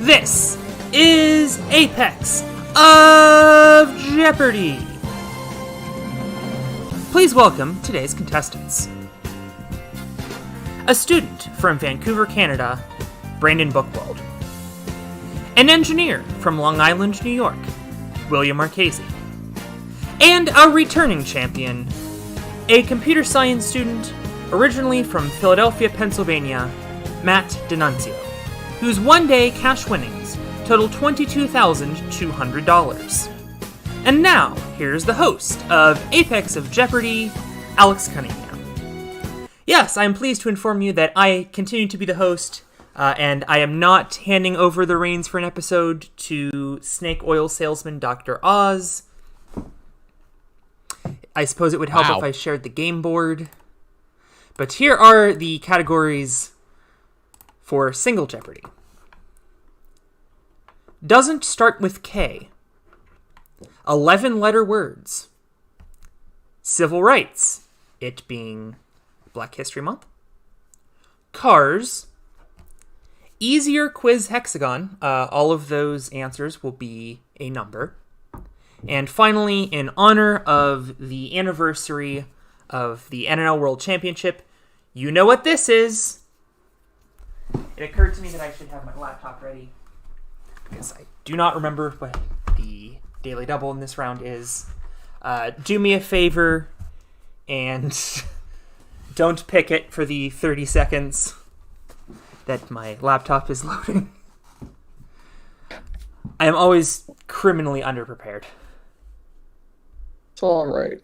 This is Apex of Jeopardy! Please welcome today's contestants. A student from Vancouver, Canada, Brandon Bookwald. An engineer from Long Island, New York, William Marchese. And a returning champion, a computer science student originally from Philadelphia, Pennsylvania, Matt D'Annunzio, whose one-day cash winnings total $22,200. And now, here's the host of Apex of Jeopardy, Alex Cunningham. Yes, I am pleased to inform you that I continue to be the host, and I am not handing over the reins for an episode to snake oil salesman Dr. Oz. I suppose it would help if I shared the game board. But here are the categories for single Jeopardy. Doesn't start with K. 11-letter words. Civil rights, it being Black History Month. Cars. Easier quiz hexagon. All of those answers will be a number. And finally, in honor of the anniversary of the NNL World Championship, you know what this is. It occurred to me that I should have my laptop ready, because I do not remember what the Daily Double in this round is. Do me a favor and don't pick it for the 30 seconds that my laptop is loading. I am always criminally underprepared. It's all right.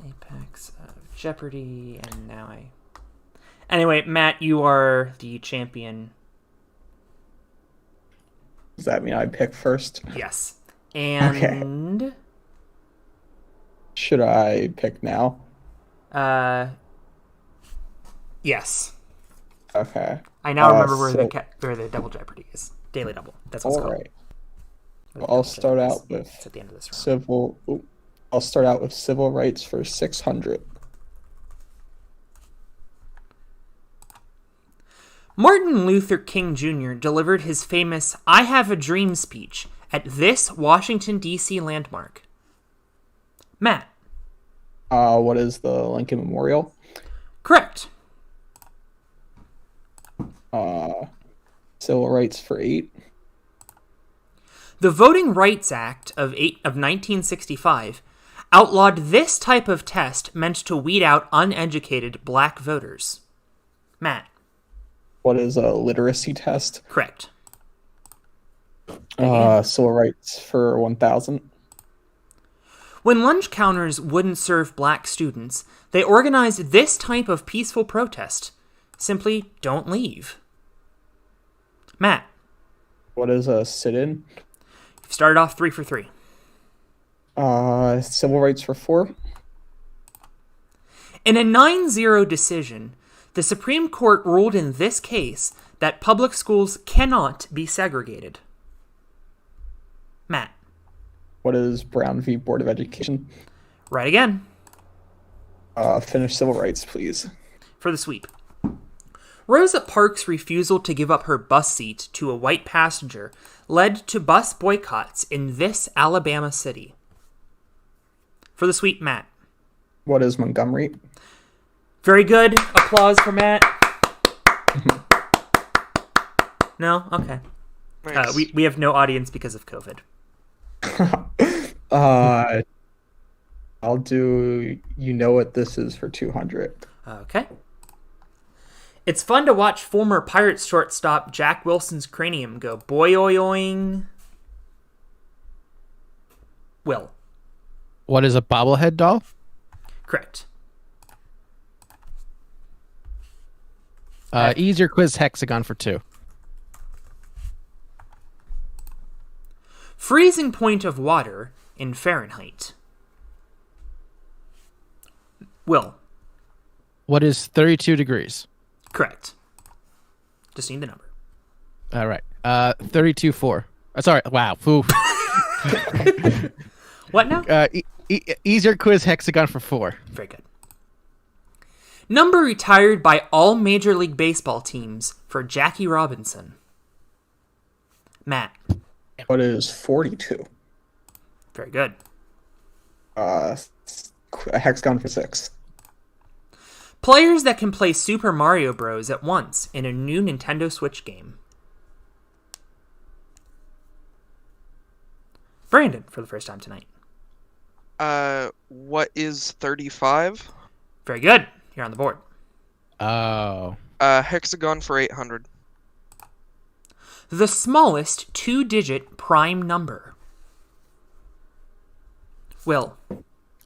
Apex of Jeopardy, and now Anyway, Matt, you are the champion. Does that mean I pick first? Yes. And... Okay. Should I pick now? Yes. Okay. I now remember where the Double Jeopardy is. Daily Double. That's what it's called. Right. Well, I'll start out with at the end of this round. I'll start out with civil rights for 600. Martin Luther King Jr. delivered his famous I Have a Dream speech at this Washington, D.C. landmark. Matt. What is the Lincoln Memorial? Correct. Civil rights for 8. The Voting Rights Act of 1965 outlawed this type of test meant to weed out uneducated black voters. Matt. What is a literacy test? Correct. Civil rights for 1,000. When lunch counters wouldn't serve black students, they organized this type of peaceful protest. Simply don't leave. Matt. What is a sit-in? You've started off 3 for 3. Civil rights for 4. In a 9-0 decision, the Supreme Court ruled in this case that public schools cannot be segregated. Matt. What is Brown v. Board of Education? Right again. Finish civil rights, please. For the sweep. Rosa Parks' refusal to give up her bus seat to a white passenger led to bus boycotts in this Alabama city. For the sweep, Matt. What is Montgomery? Very good. Applause for Matt. No? Okay. Nice. We have no audience because of COVID. I'll do you know what this is for 200. Okay. It's fun to watch former Pirates shortstop Jack Wilson's cranium go boing. Will. What is a bobblehead doll? Correct. Easier quiz hexagon for 2. Freezing point of water in Fahrenheit. Will. What is 32 degrees? Correct. Just need the number. All right. 32.4. Sorry. Wow. What now? Easier quiz hexagon for 4. Very good. Number retired by all Major League Baseball teams for Jackie Robinson. Matt. What is 42? Very good. A hexagon for 6. Players that can play Super Mario Bros. At once in a new Nintendo Switch game. Brandon, for the first time tonight. What is 35? Very good. You're on the board. Oh. Hexagon for 800. The smallest two-digit prime number. Will.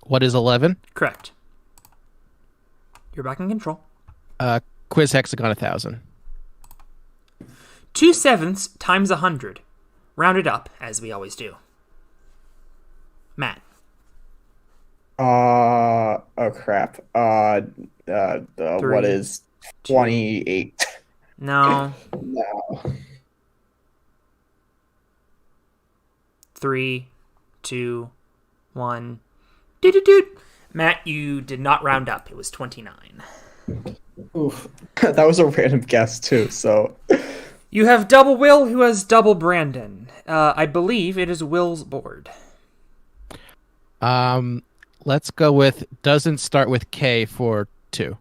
What is 11? Correct. You're back in control. Quiz hexagon 1,000. 2/7 times 100. Rounded up, as we always do. Matt. Oh crap. Three, What is 28? No. No. 3, 2, 1. Doot. Matt, you did not round up. It was 29. Oof. That was a random guess too, so You have double Will, who has double Brandon. I believe it is Will's board. Let's go with doesn't start with K for 2.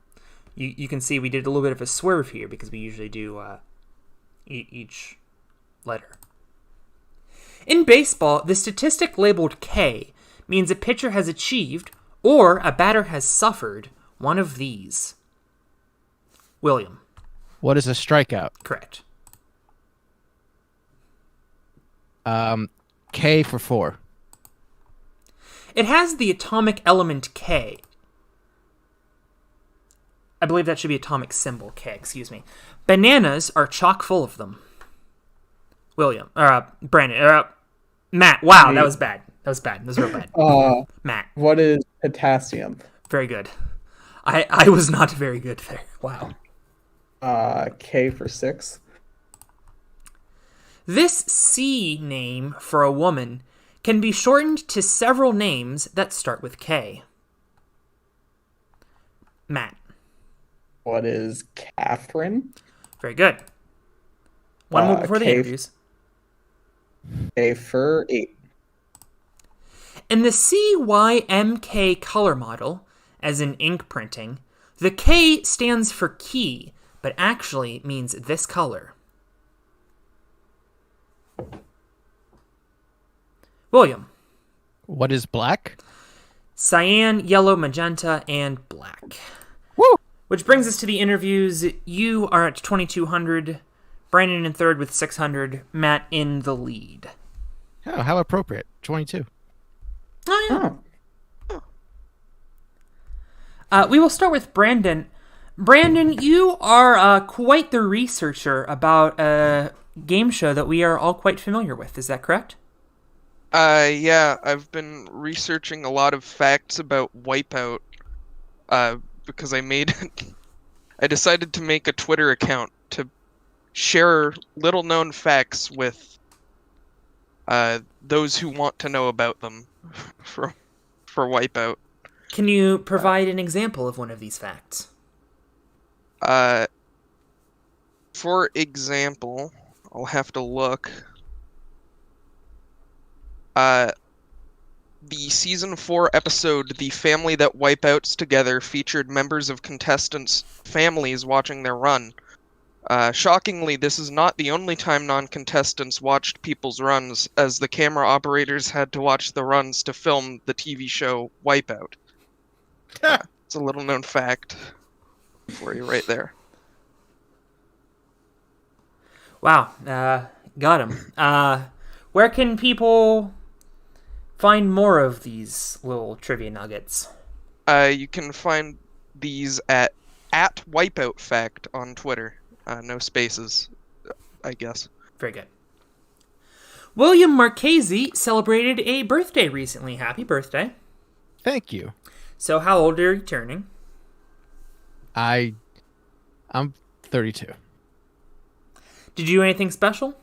You can see we did a little bit of a swerve here because we usually do each letter. In baseball, the statistic labeled K means a pitcher has achieved or a batter has suffered one of these. William. What is a strikeout? Correct. K for 4. It has the atomic element K. I believe that should be atomic symbol K, excuse me. Bananas are chock full of them. Brandon, Matt. Wow, that was bad. That was real bad. Matt. What is potassium? Very good. I was not very good there. Wow. K for 6. This C name for a woman can be shortened to several names that start with K. Matt. What is Catherine? Very good. One more before the K interviews. K for 8. In the CYMK color model, as in ink printing, the K stands for key, but actually means this color. William. What is black? Cyan, yellow, magenta, and black. Woo! Which brings us to the interviews. You are at 2,200. Brandon in third with 600. Matt in the lead. Oh, how appropriate. 22. Oh, yeah. We will start with Brandon. Brandon, you are quite the researcher about a game show that we are all quite familiar with. Is that correct? Yeah, I've been researching a lot of facts about Wipeout, because I decided to make a Twitter account to share little-known facts with those who want to know about them for Wipeout. Can you provide an example of one of these facts? For example, I'll have to look. The season 4 episode, The Family That Wipeouts Together, featured members of contestants' families watching their run. Shockingly, this is not the only time non-contestants watched people's runs, as the camera operators had to watch the runs to film the TV show Wipeout. It's a little-known fact for you right there. Wow, got him. Where can people find more of these little trivia nuggets? You can find these at Wipeout Fact on Twitter. No spaces, I guess. Very good. William Marchese celebrated a birthday recently. Happy birthday. Thank you. So how old are you turning? I'm 32. Did you do anything special?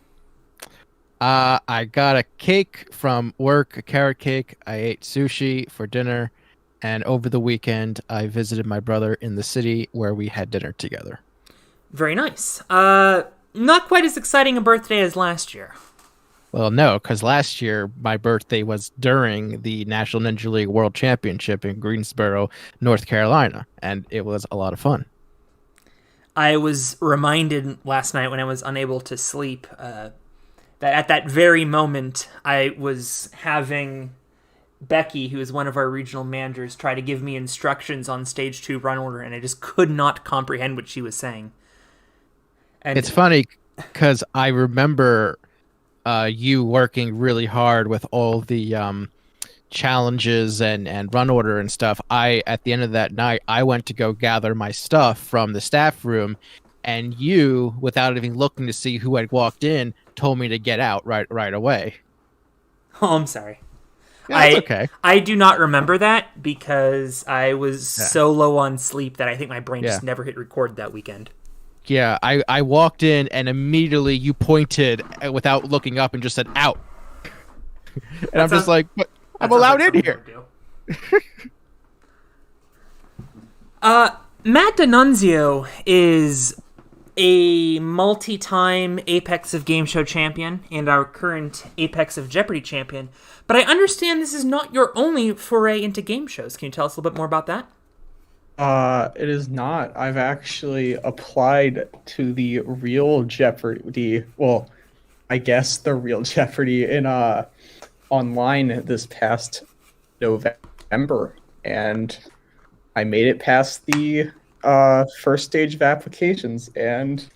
I got a cake from work, a carrot cake. I ate sushi for dinner. And over the weekend, I visited my brother in the city where we had dinner together. Very nice. Not quite as exciting a birthday as last year. Well, no, because last year my birthday was during the National Ninja League World Championship in Greensboro, North Carolina, and it was a lot of fun. I was reminded last night when I was unable to sleep that at that very moment I was having Becky, who is one of our regional managers, try to give me instructions on stage 2 run order, and I just could not comprehend what she was saying. And It's funny because I remember you working really hard with all the challenges and run order and stuff. At the end of that night, I went to go gather my stuff from the staff room, and you, without even looking to see who had walked in, told me to get out right away. Oh, I'm sorry. Yeah, that's okay. I do not remember that because I was so low on sleep that I think my brain just never hit record that weekend. Yeah, I walked in and immediately you pointed without looking up and just said, out. And I'm just like, but I'm allowed in here. Matt D'Annunzio is a multi-time Apex of Game Show champion and our current Apex of Jeopardy champion. But I understand this is not your only foray into game shows. Can you tell us a little bit more about that? It is not. I've actually applied to the real Jeopardy. Well, I guess the real Jeopardy in online this past November, and I made it past the first stage of applications, and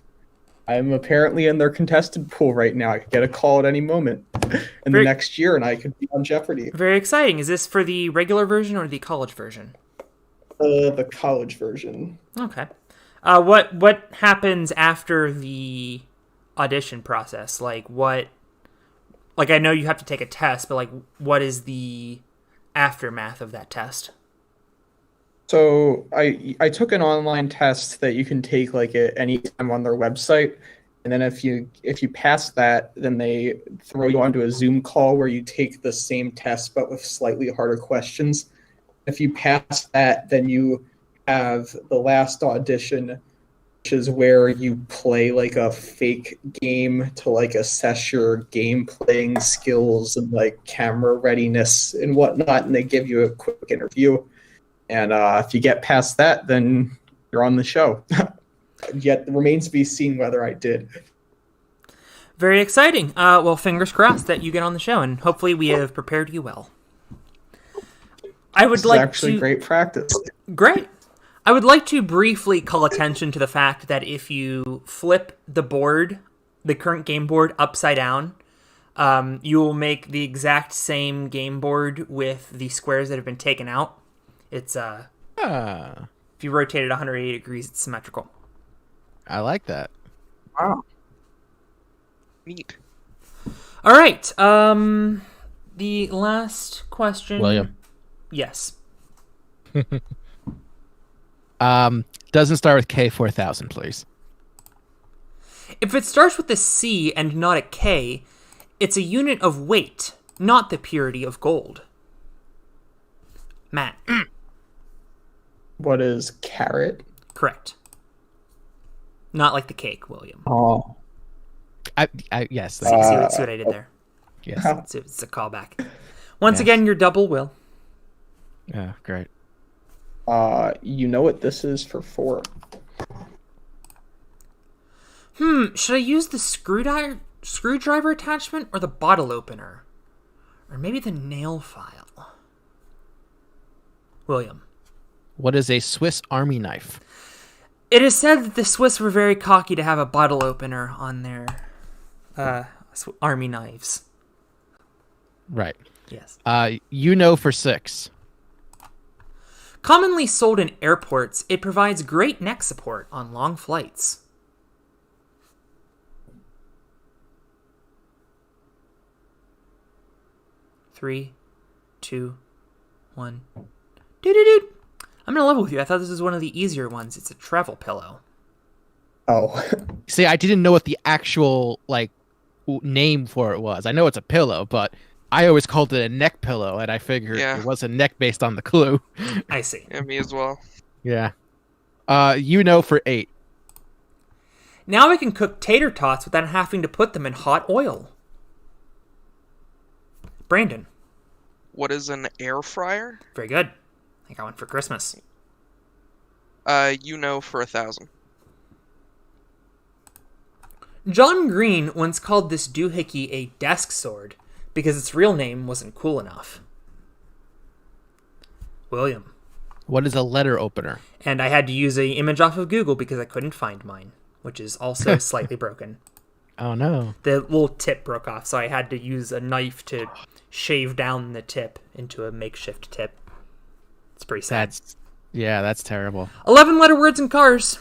I'm apparently in their contested pool right now. I could get a call at any moment in the next year, and I could be on Jeopardy. Very exciting. Is this for the regular version or the college version? The college version. Okay. What happens after the audition process? Like I know you have to take a test, but like what is the aftermath of that test? So I took an online test that you can take like at any time on their website, and then if you pass that, then they throw you onto a Zoom call where you take the same test but with slightly harder questions. If you pass that, then you have the last audition, which is where you play like a fake game to like assess your game playing skills and like camera readiness and whatnot, and they give you a quick interview. And if you get past that, then you're on the show. Yet it remains to be seen whether I did. Very exciting. Well, fingers crossed that you get on the show, and hopefully we have prepared you well. It's actually great practice. Great. I would like to briefly call attention to the fact that if you flip the board, the current game board, upside down, you will make the exact same game board with the squares that have been taken out. It's if you rotate it 180 degrees, it's symmetrical. I like that. Wow. Neat. All right. The last question. William. Yes. Doesn't start with K4000, please. If it starts with a C and not a K, it's a unit of weight, not the purity of gold. Matt. What is carrot? Correct. Not like the cake, William. Oh. Yes. See what I did there? Yes. It's a callback. Once again, your double, Will. Yeah, great. You know what this is for 4. Should I use the screwdriver attachment or the bottle opener? Or maybe the nail file? William. What is a Swiss Army knife? It is said that the Swiss were very cocky to have a bottle opener on their army knives. Right. Yes. For 6. Commonly sold in airports, it provides great neck support on long flights. Three, 2, 1. Doo-doo-doo. I'm gonna level with you. I thought this was one of the easier ones. It's a travel pillow. Oh. See, I didn't know what the actual name for it was. I know it's a pillow, but I always called it a neck pillow, and I figured it was a neck based on the clue. I see. Yeah, me as well. Yeah. For 8. Now I can cook tater tots without having to put them in hot oil. Brandon. What is an air fryer? Very good. I got one for Christmas. For 1,000. John Green once called this doohickey a desk sword because its real name wasn't cool enough. William. What is a letter opener? And I had to use an image off of Google because I couldn't find mine, which is also slightly broken. Oh, no. The little tip broke off, so I had to use a knife to shave down the tip into a makeshift tip. It's pretty sad. That's terrible. 11-letter words in Cars.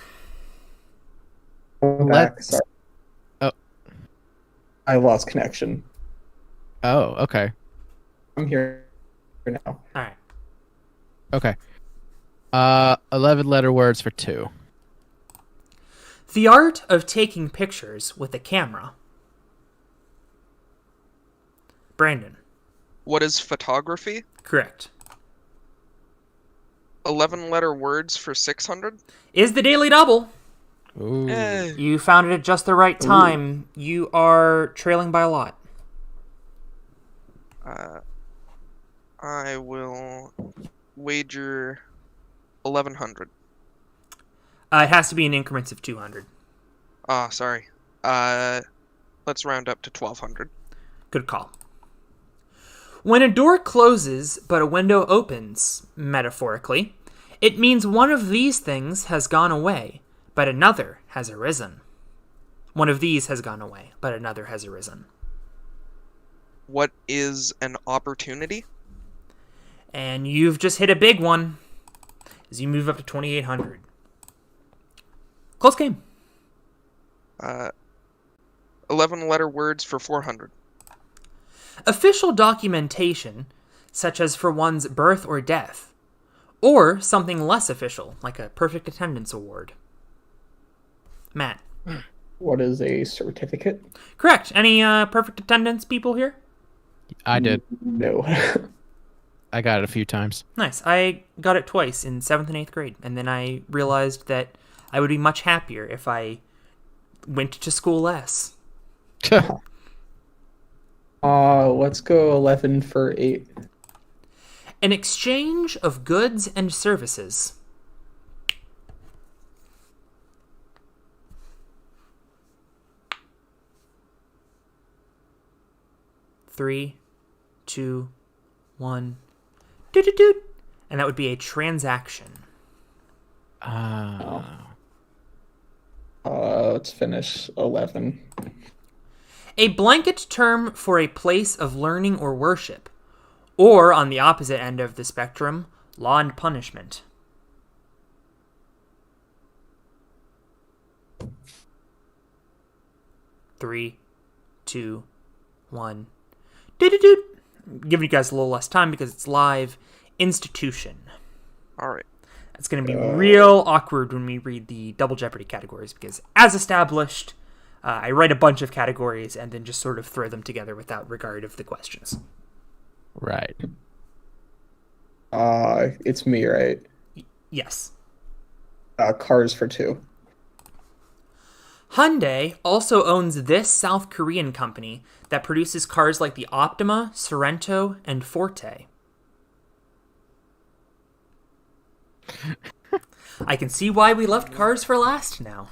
Sorry. Oh. I lost connection. Oh, okay. I'm here now. All right. Okay. 11-letter words for 2. The art of taking pictures with a camera. Brandon. What is photography? Correct. 11-letter words for 600? Is the Daily Double. Ooh. You found it at just the right time. Ooh. You are trailing by a lot. I will wager 1,100. It has to be in increments of 200. Sorry. Let's round up to 1,200. Good call. When a door closes but a window opens, metaphorically, it means one of these things has gone away, but another has arisen. One of these has gone away, but another has arisen. What is an opportunity? And you've just hit a big one as you move up to 2,800. Close game. 11-letter words for 400. Official documentation, such as for one's birth or death, or something less official, like a perfect attendance award. Matt. What is a certificate? Correct. Any perfect attendance people here? I did. No. I got it a few times. Nice. I got it twice in 7th and 8th grade, and then I realized that I would be much happier if I went to school less. Let's go 11 for 8. An exchange of goods and services. Three, 2, 1. Doot. And that would be a transaction. Let's finish 11. A blanket term for a place of learning or worship, or, on the opposite end of the spectrum, law and punishment. Three, 2, 1. Doot. Giving you guys a little less time because it's live. Institution. All right. It's going to be real awkward when we read the Double Jeopardy categories because, as established, I write a bunch of categories and then just sort of throw them together without regard of the questions. Right. It's me, right? Yes. Cars for 2. Hyundai also owns this South Korean company that produces cars like the Optima, Sorento, and Forte. I can see why we left cars for last now.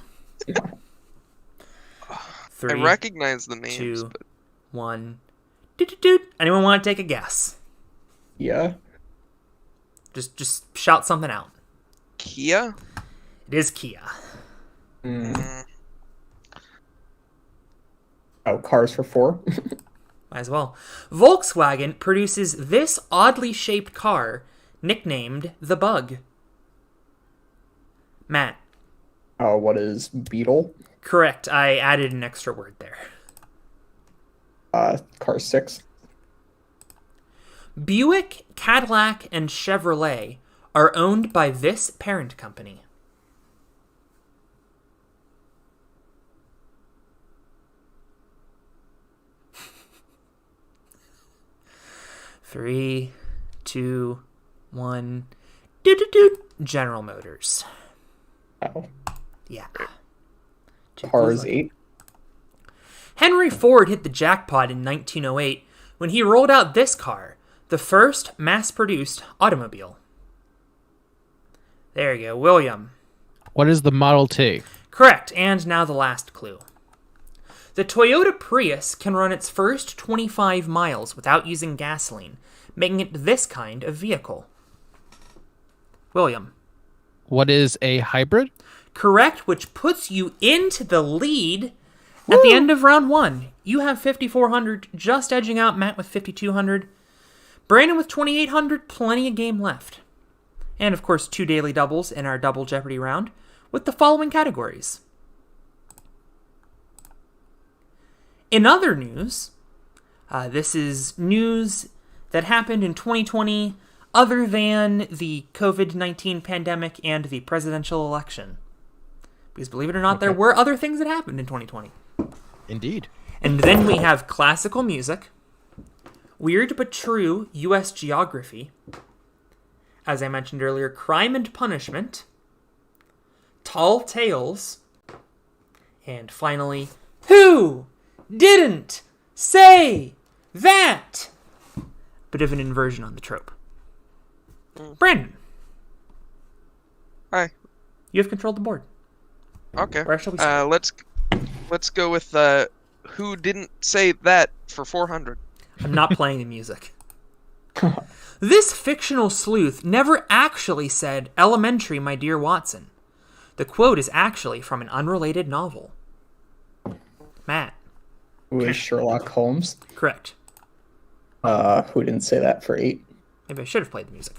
3, I recognize the names. 2, but... 1. Doot. Anyone want to take a guess? Yeah. Just shout something out. Kia? It is Kia. Cars for 4. Might as well. Volkswagen produces this oddly shaped car nicknamed the Bug. Matt. What is Beetle? Correct. I added an extra word there. Car 6. Buick, Cadillac, and Chevrolet are owned by this parent company. Three, 2, 1. General Motors. Oh. Yeah. Cars 8. Henry Ford hit the jackpot in 1908 when he rolled out this car, the first mass-produced automobile? There you go, William. What is the Model T? Correct, and now the last clue. The Toyota Prius can run its first 25 miles without using gasoline, making it this kind of vehicle. William. What is a hybrid? Correct, which puts you into the lead at the end of round 1. You have 5,400, just edging out Matt with 5,200. Brandon with 2,800, plenty of game left. And, of course, 2 daily doubles in our double Jeopardy round with the following categories. In other news, this is news that happened in 2020 other than the COVID-19 pandemic and the presidential election. Because believe it or not, there were other things that happened in 2020. Indeed. And then we have classical music, weird but true U.S. geography, as I mentioned earlier, crime and punishment, tall tales, and finally, who didn't say that? Bit of an inversion on the trope. Brandon. Hi. You have controlled the board. Okay. Where shall we start? Let's go with who didn't say that for 400. I'm not playing the music. This fictional sleuth never actually said, "Elementary, my dear Watson." The quote is actually from an unrelated novel. Matt. Who is Sherlock Holmes? Correct. Who didn't say that for 8? Maybe I should have played the music.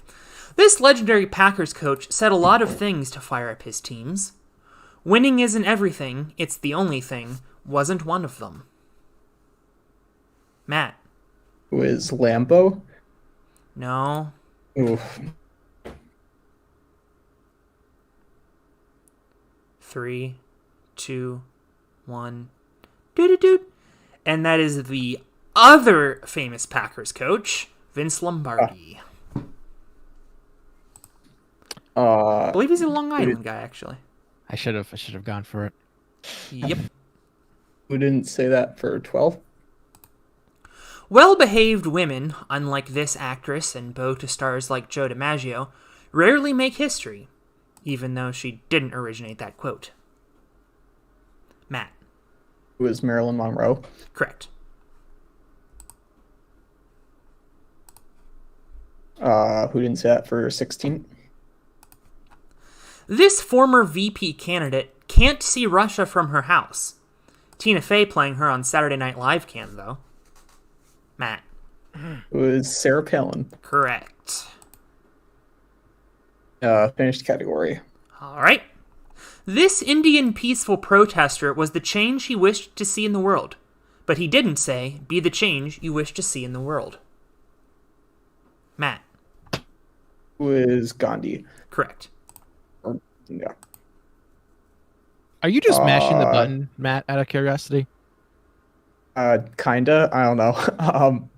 This legendary Packers coach said a lot of things to fire up his teams. Winning isn't everything, it's the only thing, wasn't one of them. Matt. Who is Lambo? No. Oof. 3, 2, 1. Doo-doo-doo. And that is the other famous Packers coach, Vince Lombardi. I believe he's a Long Island guy, actually. I should have gone for it. Yep. Who didn't say that for 12? Well-behaved women, unlike this actress and beau to stars like Joe DiMaggio, rarely make history, even though she didn't originate that quote. Matt. Who is Marilyn Monroe? Correct. Who didn't say that for 16? This former VP candidate can't see Russia from her house. Tina Fey playing her on Saturday Night Live can, though. Matt. Who is Sarah Palin? Correct. Finished category. All right. This Indian peaceful protester was the change he wished to see in the world. But he didn't say, "Be the change you wish to see in the world." Matt. Who is Gandhi? Correct. Yeah. Are you just mashing the button, Matt, out of curiosity? Kinda. I don't know.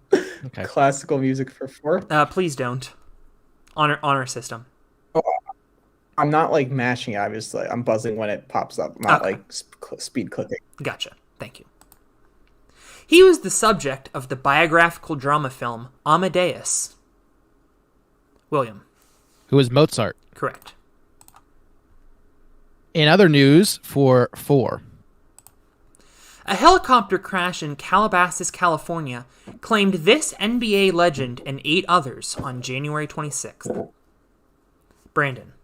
Okay. Classical music for 4. Please don't. On our system. I'm not like mashing it, obviously. I'm buzzing when it pops up, not Okay. like speed clicking. Gotcha. Thank you. He was the subject of the biographical drama film Amadeus. William. Who is Mozart? Correct. In other news, for 4. A helicopter crash in Calabasas, California, claimed this NBA legend and 8 others on January 26th. Brandon.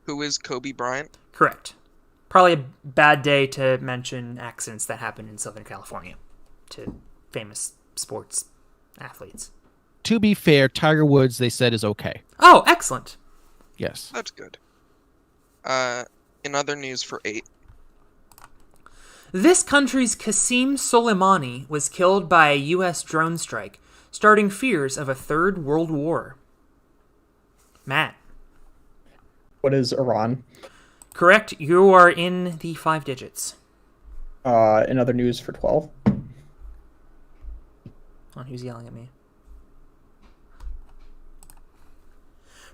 Who is Kobe Bryant? Correct. Probably a bad day to mention accidents that happened in Southern California to famous sports athletes. To be fair, Tiger Woods, they said, is okay. Oh, excellent. Yes. That's good. In other news for 8. This country's Qasem Soleimani was killed by a U.S. drone strike, starting fears of a third world war. Matt. What is Iran? Correct. You are in the 5 digits. In other news for 12. Oh, who's yelling at me?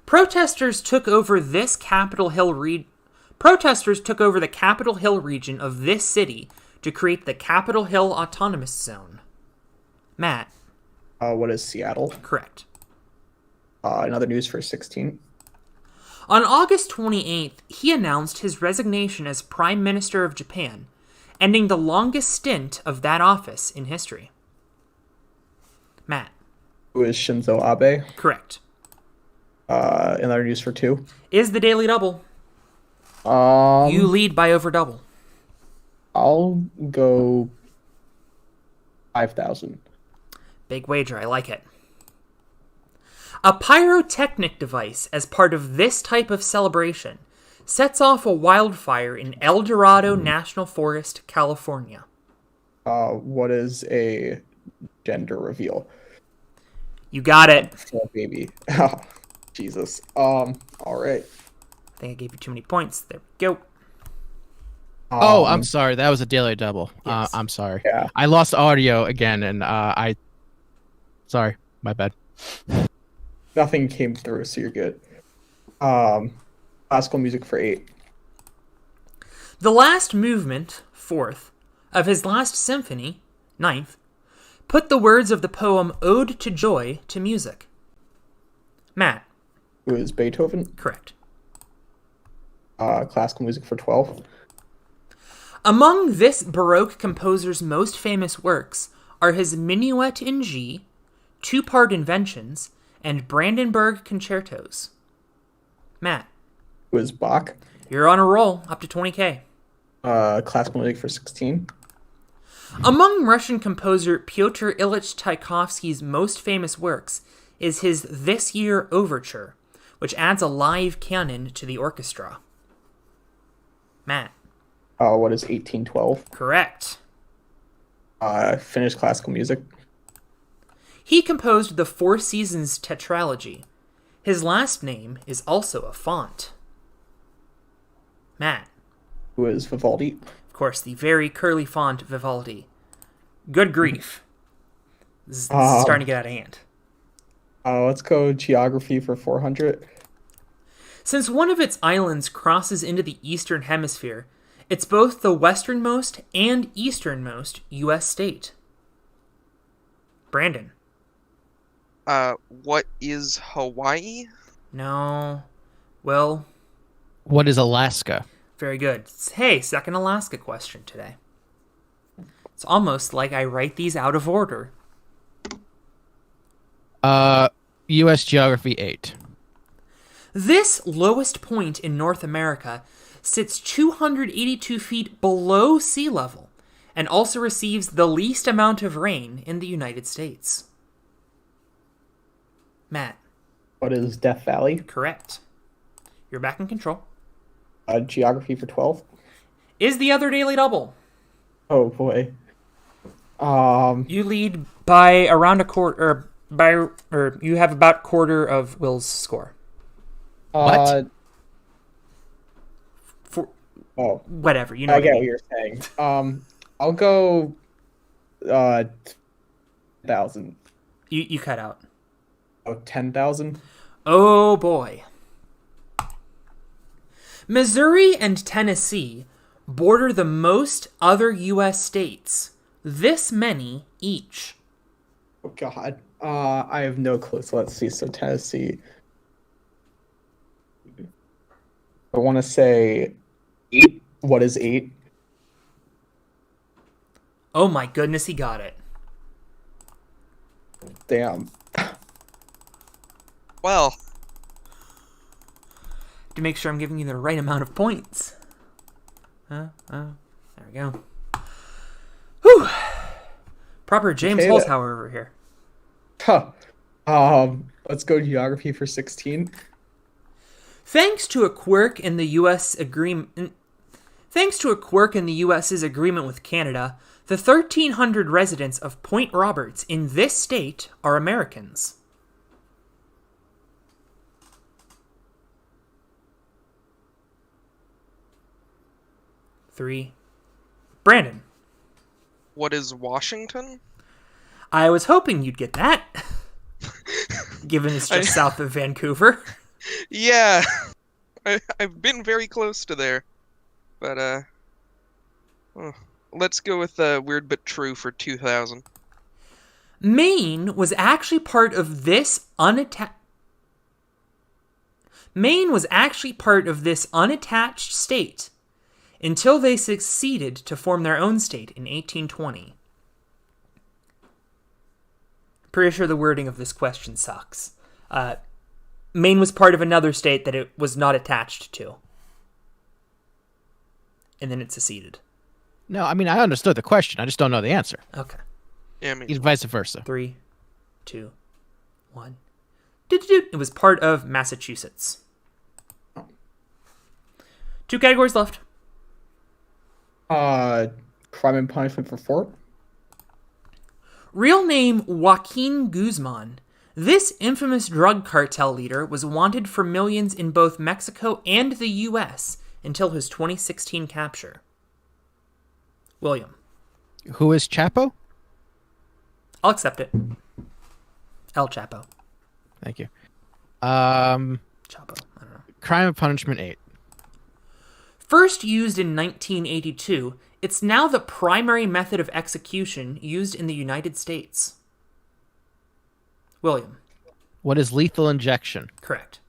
Protesters took over the Capitol Hill region of this city to create the Capitol Hill Autonomous Zone. Matt. What is Seattle? Correct. Another news for 16. On August 28th, he announced his resignation as Prime Minister of Japan, ending the longest stint of that office in history. Matt. Who is Shinzo Abe? Correct. Another news for 2. Is the Daily Double. You lead by over double. I'll go 5,000. Big wager, I like it. A pyrotechnic device as part of this type of celebration sets off a wildfire in El Dorado National Forest, California. What is a gender reveal? You got it. Oh, baby. Oh, Jesus. All right. I think I gave you too many points. There we go. Oh, I'm sorry. That was a daily double. Yes. I'm sorry. Yeah. I lost audio again, and Sorry, my bad. Nothing came through, so you're good. Classical music for 8. The last movement, 4th, of his last symphony, 9th, put the words of the poem Ode to Joy to music. Matt. Who is Beethoven? Correct. Classical music for 12. Among this Baroque composer's most famous works are his Minuet in G, 2-part inventions, and Brandenburg concertos. Matt. Who is Bach? You're on a roll, up to 20K. Classical music for 16. Among Russian composer Pyotr Ilyich Tchaikovsky's most famous works is his This Year Overture, which adds a live canon to the orchestra. Matt. What is 1812? Correct. Finnish classical music. He composed the Four Seasons tetralogy. His last name is also a font. Matt. Who is Vivaldi? Of course, the very curly font Vivaldi. Good grief. This is starting to get out of hand. Let's go geography for 400. Since one of its islands crosses into the Eastern Hemisphere, it's both the westernmost and easternmost U.S. state. Brandon. What is Hawaii? No. Will. What is Alaska? Very good. Hey, second Alaska question today. It's almost like I write these out of order. U.S. Geography 8. This lowest point in North America sits 282 feet below sea level and also receives the least amount of rain in the United States. Matt. What is Death Valley? Correct. You're back in control. Geography for 12. Is the other daily double. Oh boy. You lead by around a quarter, or you have about quarter of Will's score. What? For Oh, whatever, you know. I What get I what mean. you're saying. I'll go 1,000. You cut out. Oh, 10,000. Oh boy. Missouri and Tennessee border the most other U.S. states. This many each. Oh God. I have no clue. So let's see. So Tennessee. I want to say 8. What is 8? Oh my goodness, he got it. Damn. Well, To make sure I'm giving you the right amount of points. There we go. Whew. Proper James Okay, Holzhauer over here. Huh. Let's go geography for 16. Thanks to a quirk in the U.S. agreement. Thanks to a quirk in the U.S.'s agreement with Canada, the 1,300 residents of Point Roberts in this state are Americans. Three. Brandon. what is Washington? I was hoping you'd get that, given it's just south of Vancouver. Yeah, I've been very close to there, but let's go with weird but true for 2,000. Maine was actually part of this unattached state until they succeeded to form their own state in 1820. Pretty sure the wording of this question sucks. Maine was part of another state that it was not attached to. And then it seceded. No, I mean, I understood the question. I just don't know the answer. Okay. Yeah, I mean, It's vice versa. 3, 2, 1. It was part of Massachusetts. 2 categories left. Crime and Punishment for 4. Real name Joaquin Guzman. This infamous drug cartel leader was wanted for millions in both Mexico and the U.S. until his 2016 capture. William. Who is Chapo? I'll accept it. El Chapo. Thank you. Chapo. I don't know. Crime and Punishment 8. First used in 1982, it's now the primary method of execution used in the United States. William. What is lethal injection? Correct.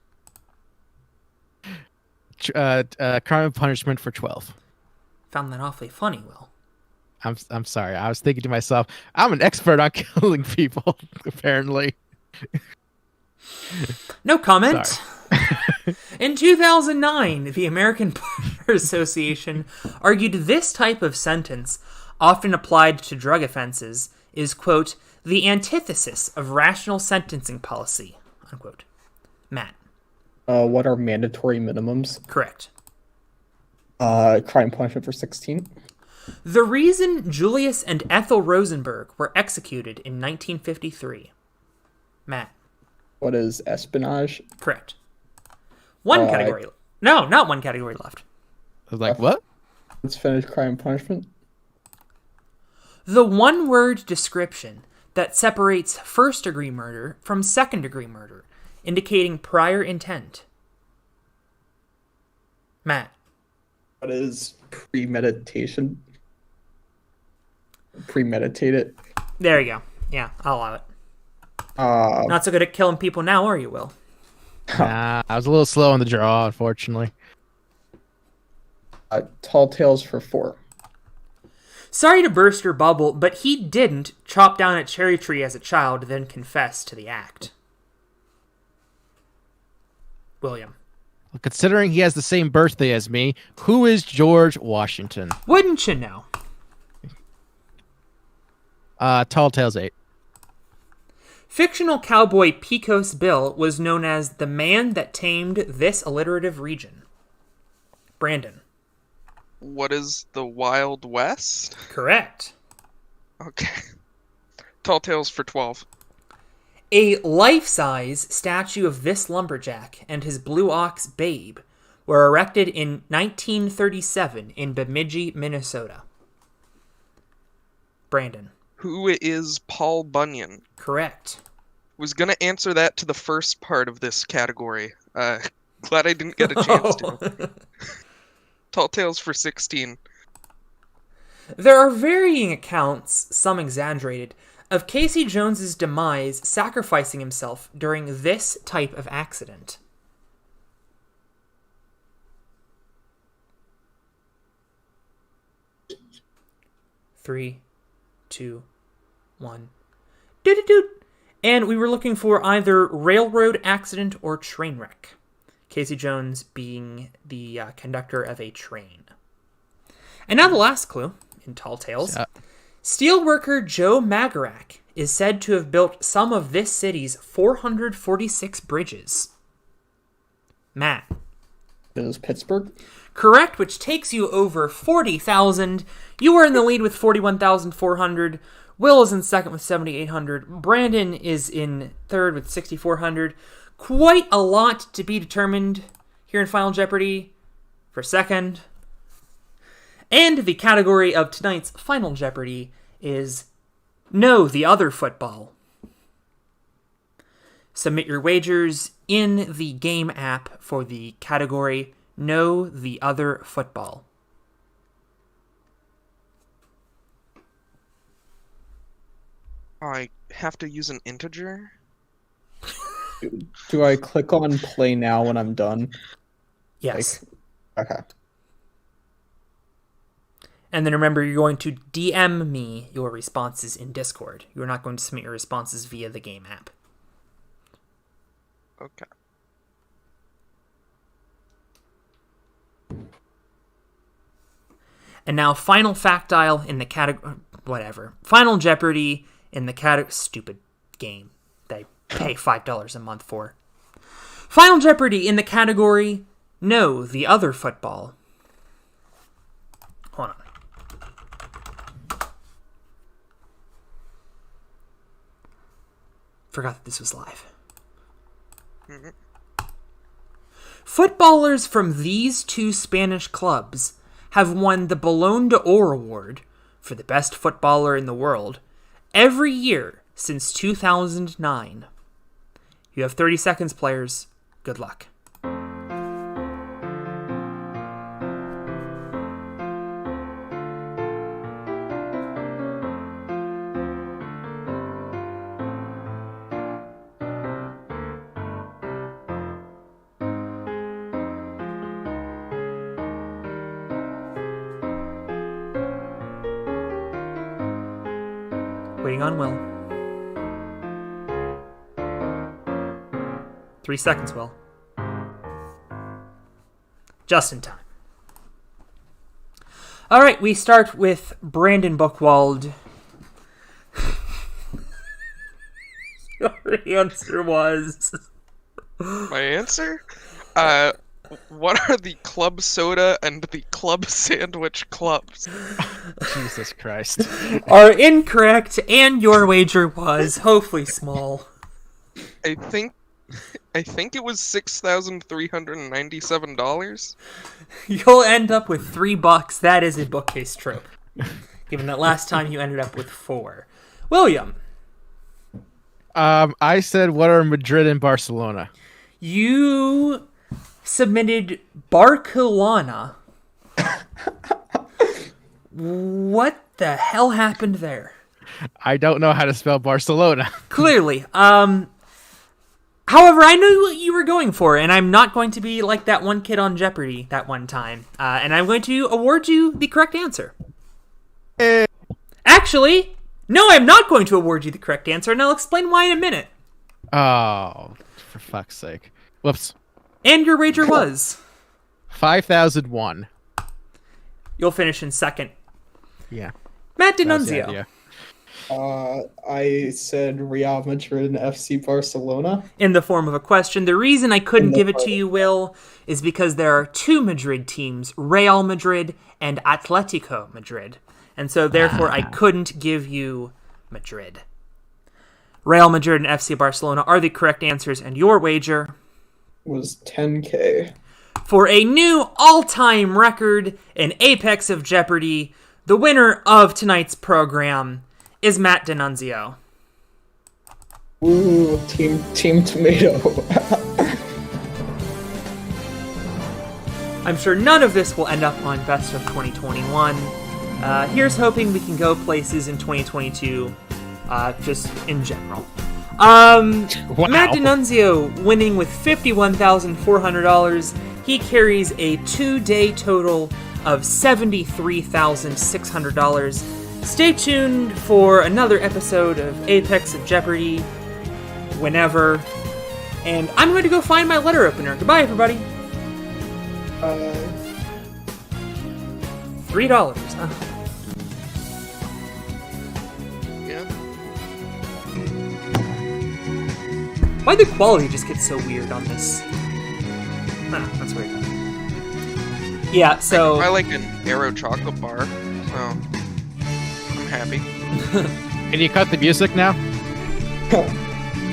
Crime and Punishment for 12. Found that awfully funny, Will. I'm sorry. I was thinking to myself, I'm an expert on killing people, apparently. No comment. In 2009, the American Bar Association argued this type of sentence, often applied to drug offenses, is, quote, the antithesis of rational sentencing policy, unquote. Matt. What are mandatory minimums? Correct. Crime and Punishment for 16. The reason Julius and Ethel Rosenberg were executed in 1953. Matt. What is espionage? Correct. One category. No, not one category left. I was like, what? Let's finish Crime and Punishment. The one-word description that separates first-degree murder from second-degree murder, indicating prior intent. Matt. What is premeditation? Premeditate it. There you go. Yeah, I'll allow it. Not so good at killing people now, are you, Will? Nah, I was a little slow on the draw, unfortunately. Tall Tales for 4. Sorry to burst your bubble, but he didn't chop down a cherry tree as a child, then confess to the act. William. Well, considering he has the same birthday as me, who is George Washington? Wouldn't you know? Tall Tales 8. Fictional cowboy Pecos Bill was known as the man that tamed this alliterative region. Brandon. what is the Wild West? Correct. Okay. Tall Tales for 12. A life-size statue of this lumberjack and his blue ox Babe were erected in 1937 in Bemidji, Minnesota. Brandon. Who is Paul Bunyan? Correct. Was going to answer that to the first part of this category. Glad I didn't get a chance to. Tall Tales for 16. There are varying accounts, some exaggerated, of Casey Jones's demise sacrificing himself during this type of accident. Three, two, one. Doot-doot-doot. And we were looking for either railroad accident or train wreck. Casey Jones being the conductor of a train. And now the last clue in Tall Tales. Steelworker Joe Magarac is said to have built some of this city's 446 bridges. Matt. It was Pittsburgh. Correct, which takes you over 40,000. You are in the lead with 41,400. Will is in second with 7,800. Brandon is in third with 6,400. Quite a lot to be determined here in Final Jeopardy for second. And the category of tonight's Final Jeopardy is Know the Other Football. Submit your wagers in the game app for the category Know the Other Football. I have to use an integer? Do I click on play now when I'm done? Yes. Okay. And then remember, you're going to DM me your responses in Discord. You're not going to submit your responses via the game app. Okay. And now, final factile in the category... Whatever. Final Jeopardy in the category... Stupid game that I pay $5 a month for. Final Jeopardy in the category... No, the other football. Hold on. Forgot that this was live. Mhm. Footballers from these two Spanish clubs have won the Ballon d'Or award for the best footballer in the world every year since 2009. You have 30 seconds, players. Good luck. Waiting on Will. 3 seconds, Will. Just in time. All right, we start with Brandon Buchwald. Your answer was... My answer? What are the club soda and the club sandwich clubs? Jesus Christ. are incorrect, and your wager was hopefully small. I think it was $6,397. You'll end up with $3. That is a bookcase trope. Given that last time you ended up with 4. William. I said, what are Madrid and Barcelona? You submitted Barcelona. What the hell happened there? I don't know how to spell Barcelona. Clearly. However, I knew what you were going for, and I'm not going to be like that one kid on Jeopardy that one time. And I'm going to award you the correct answer. Actually, no, I'm not going to award you the correct answer, and I'll explain why in a minute. Oh, for fuck's sake. Whoops. And your wager was? 5,001. You'll finish in second. Yeah. Matt that was the D'Annunzio. idea. I said Real Madrid and FC Barcelona. In the form of a question. The reason I couldn't In the give it to form- you, Will, is because there are 2 Madrid teams, Real Madrid and Atletico Madrid. And so, therefore, I couldn't give you Madrid. Real Madrid and FC Barcelona are the correct answers, and your wager... Was 10K. For a new all-time record in Apex of Jeopardy, the winner of tonight's program is Matt D'Annunzio. Ooh, Team Tomato. I'm sure none of this will end up on Best of 2021. Here's hoping we can go places in 2022, just in general. Matt D'Annunzio winning with $51,400. He carries a 2-day total of $73,600. Stay tuned for another episode of Apex of Jeopardy whenever. And I'm going to go find my letter opener. Goodbye, everybody. $3. Yeah. Why the quality just gets so weird on this? That's weird. Yeah, so... I like an Aero chocolate bar, so I'm happy. Can you cut the music now?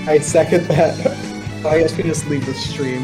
I second that. I guess we just leave the stream.